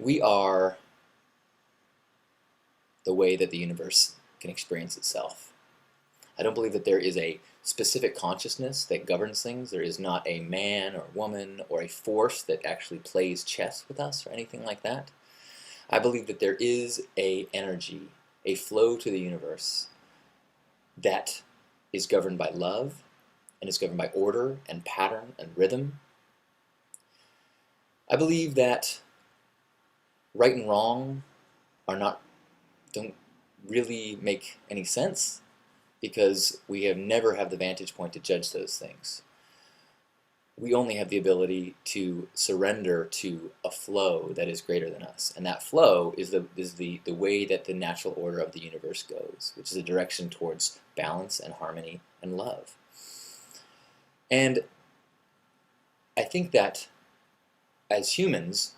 We are the way that the universe can experience itself. I don't believe that there is a specific consciousness that governs things. There is not a man or woman or a force that actually plays chess with us or anything like that. I believe that there is a energy, a flow to the universe that is governed by love and is governed by order and pattern and rhythm. I believe that right and wrong don't really make any sense because we have never had the vantage point to judge those things. We only have the ability to surrender to a flow that is greater than us. And that flow is the way that the natural order of the universe goes, which is a direction towards balance and harmony and love. And I think that as humans,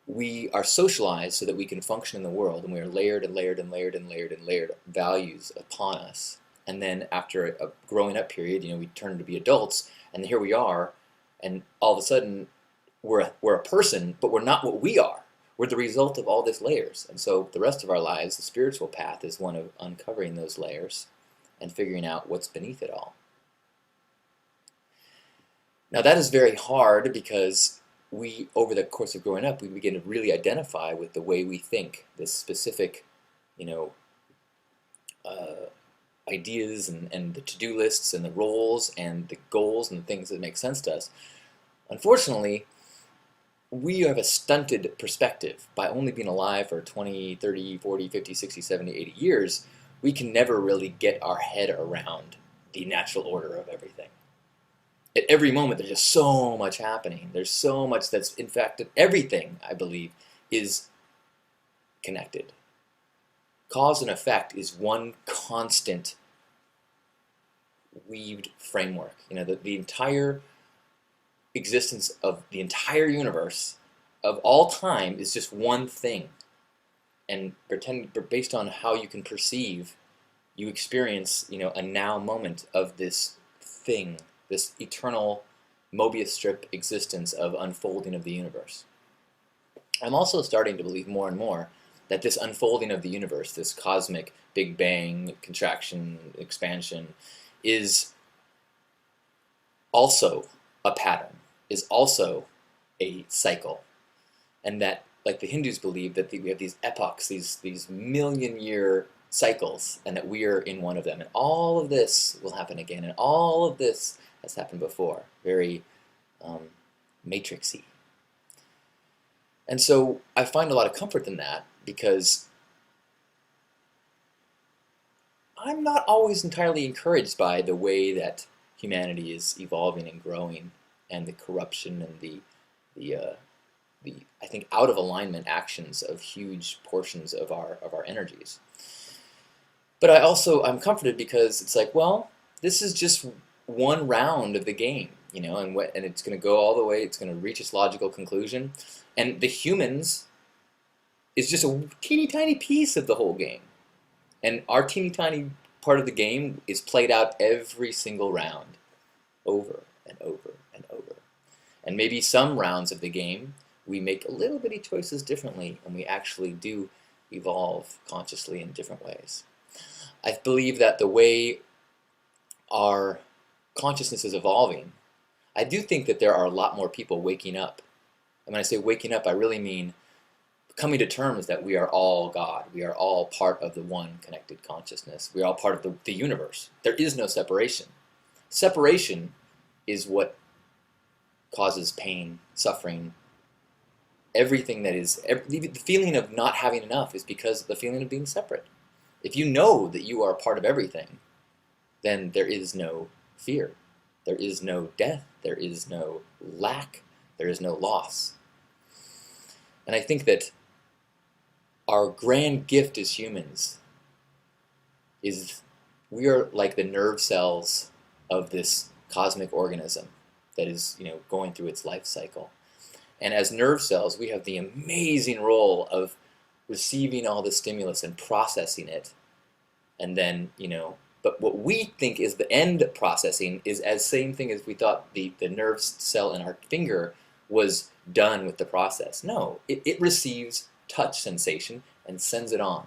we are socialized so that we can function in the world, and we are layered and layered and layered and layered and layered values upon us. And then after a growing up period, we turn to be adults, and here we are, and all of a sudden we're a person, but we're not what we are. We're the result of all these layers. And so the rest of our lives, the spiritual path, is one of uncovering those layers and figuring out what's beneath it all. Now that is very hard because we, over the course of growing up, we begin to really identify with the way we think, this specific, ideas and the to-do lists and the roles and the goals and the things that make sense to us. Unfortunately, we have a stunted perspective. By only being alive for 20, 30, 40, 50, 60, 70, 80 years, we can never really get our head around the natural order of everything. At every moment, there's just so much happening. There's so much that's, in fact, everything, I believe, is connected. Cause and effect is one constant weaved framework. The entire existence of the entire universe of all time is just one thing. And based on how you can perceive, you experience, a now moment of this thing, this eternal Mobius strip existence of unfolding of the universe. I'm also starting to believe more and more that this unfolding of the universe, this cosmic Big Bang, contraction, expansion, is also a pattern, is also a cycle. And that, like the Hindus believe, that we have these epochs, these million-year cycles, and that we are in one of them. And all of this will happen again, and all of this has happened before. Very matrixy. And so I find a lot of comfort in that, because I'm not always entirely encouraged by the way that humanity is evolving and growing, and the corruption and the I think out of alignment actions of huge portions of our energies. But I'm comforted because it's like, well, this is just one round of the game, and it's going to go all the way. It's going to reach its logical conclusion, and the humans is just a teeny tiny piece of the whole game. And our teeny tiny part of the game is played out every single round, over and over and over. And maybe some rounds of the game, we make a little bitty choices differently, and we actually do evolve consciously in different ways. I believe that the way our consciousness is evolving, I do think that there are a lot more people waking up. And when I say waking up, I really mean coming to terms that we are all God. We are all part of the one connected consciousness. We are all part of the universe. There is no separation. Separation is what causes pain, suffering, everything that is, the feeling of not having enough is because of the feeling of being separate. If you know that you are part of everything, then there is no fear. There is no death. There is no lack. There is no loss. And I think that our grand gift as humans is we are like the nerve cells of this cosmic organism that is, going through its life cycle. And as nerve cells, we have the amazing role of receiving all the stimulus and processing it. And then, but what we think is the end processing is as same thing as we thought the nerve cell in our finger was done with the process. No, it receives touch sensation and sends it on.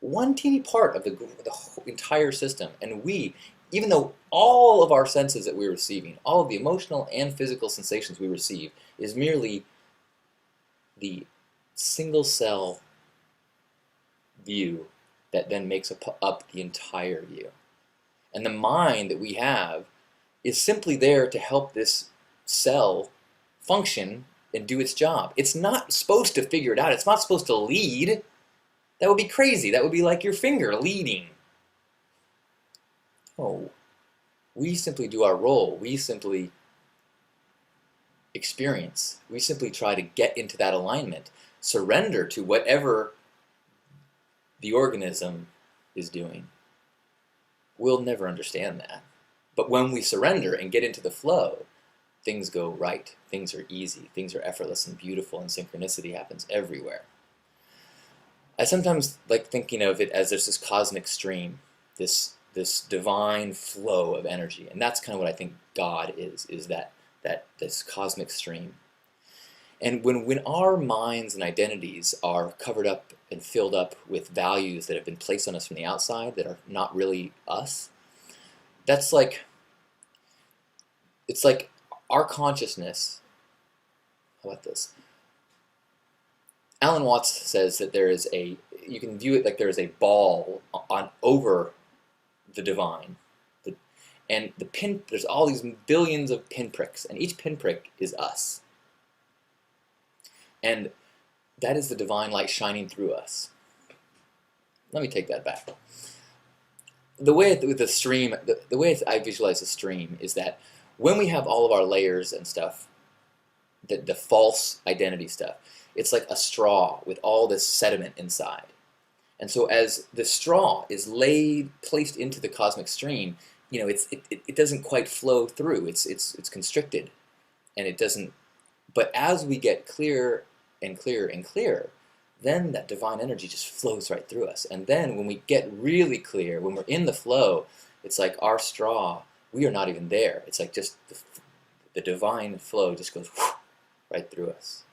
One teeny part of the whole entire system, and we, even though all of our senses that we're receiving, all of the emotional and physical sensations we receive, is merely the single cell view that then makes up the entire view. And the mind that we have is simply there to help this cell function and do its job. It's not supposed to figure it out. It's not supposed to lead. That would be crazy. That would be like your finger leading. Oh, we simply do our role. We simply experience. We simply try to get into that alignment, surrender to whatever the organism is doing. We'll never understand that. But when we surrender and get into the flow, things go right. Things are easy. Things are effortless and beautiful, and synchronicity happens everywhere. I sometimes like thinking of it as there's this cosmic stream, this divine flow of energy, and that's kind of what I think God is that this cosmic stream. And when our minds and identities are covered up and filled up with values that have been placed on us from the outside that are not really us, it's like our consciousness. How about this? Alan Watts says that you can view it like there is a ball over the divine. And there's all these billions of pinpricks, and each pinprick is us. And that is the divine light shining through us. Let me take that back. The way with the stream, the way I visualize the stream is that when we have all of our layers and stuff, the false identity stuff, it's like a straw with all this sediment inside. And so as the straw is placed into the cosmic stream, it doesn't quite flow through. It's constricted, and it doesn't. But as we get clearer and clearer and clearer, then that divine energy just flows right through us. And then when we get really clear, when we're in the flow, it's like our straw, we are not even there. It's like just the divine flow just goes right through us.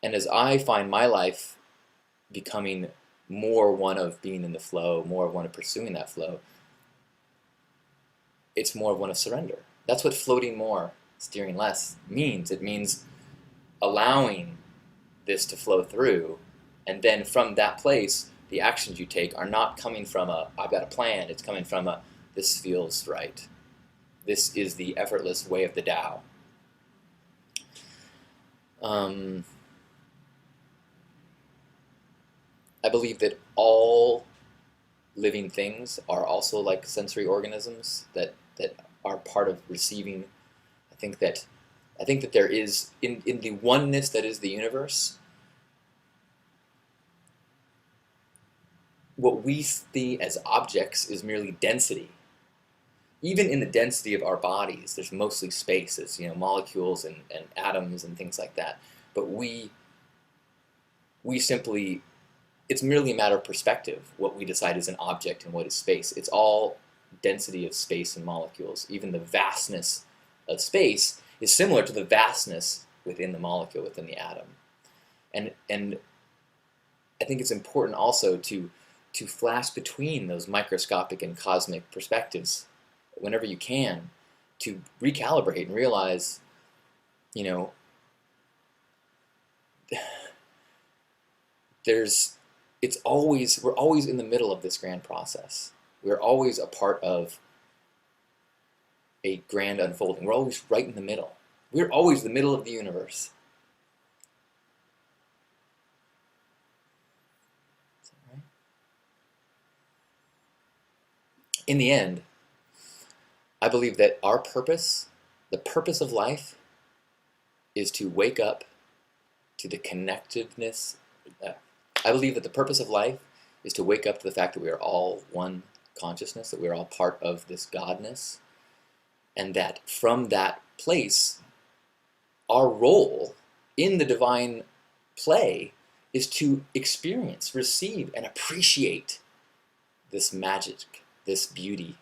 And as I find my life becoming more one of being in the flow, more of one of pursuing that flow, it's more of one of surrender. That's what floating more, steering less means. It means allowing this to flow through, and then from that place, the actions you take are not coming from I've got a plan. It's coming from this feels right. This is the effortless way of the Tao. I believe that all living things are also like sensory organisms that are part of receiving. I think that there is, in the oneness that is the universe, what we see as objects is merely density. Even in the density of our bodies, there's mostly spaces, molecules and atoms and things like that. But we simply, it's merely a matter of perspective, what we decide is an object and what is space. It's all density of space and molecules. Even the vastness of space is similar to the vastness within the molecule, within the atom. And I think it's important also to flash between those microscopic and cosmic perspectives whenever you can, to recalibrate and realize, we're always in the middle of this grand process. We're always a part of a grand unfolding. We're always right in the middle. We're always the middle of the universe. Is that right? In the end, I believe that our purpose, the purpose of life, is to wake up to the connectiveness. I believe that the purpose of life is to wake up to the fact that we are all one consciousness, that we are all part of this godness, and that from that place, our role in the divine play is to experience, receive, and appreciate this magic, this beauty,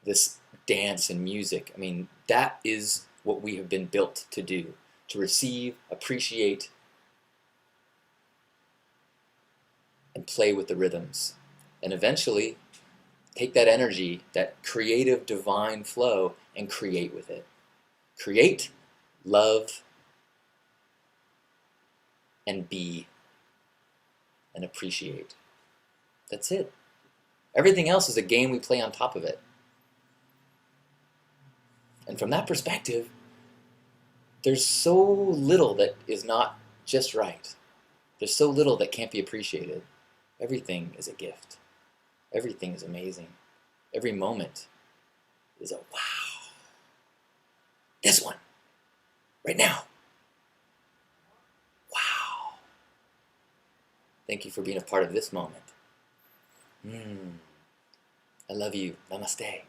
this dance and music. I mean, that is what we have been built to do, to receive, appreciate, and play with the rhythms. And eventually, take that energy, that creative divine flow, and create with it. Create, love, and be, and appreciate. That's it. Everything else is a game we play on top of it. And from that perspective, there's so little that is not just right. There's so little that can't be appreciated. Everything is a gift. Everything is amazing. Every moment is a wow. This one, right now. Wow. Thank you for being a part of this moment. I love you. Namaste.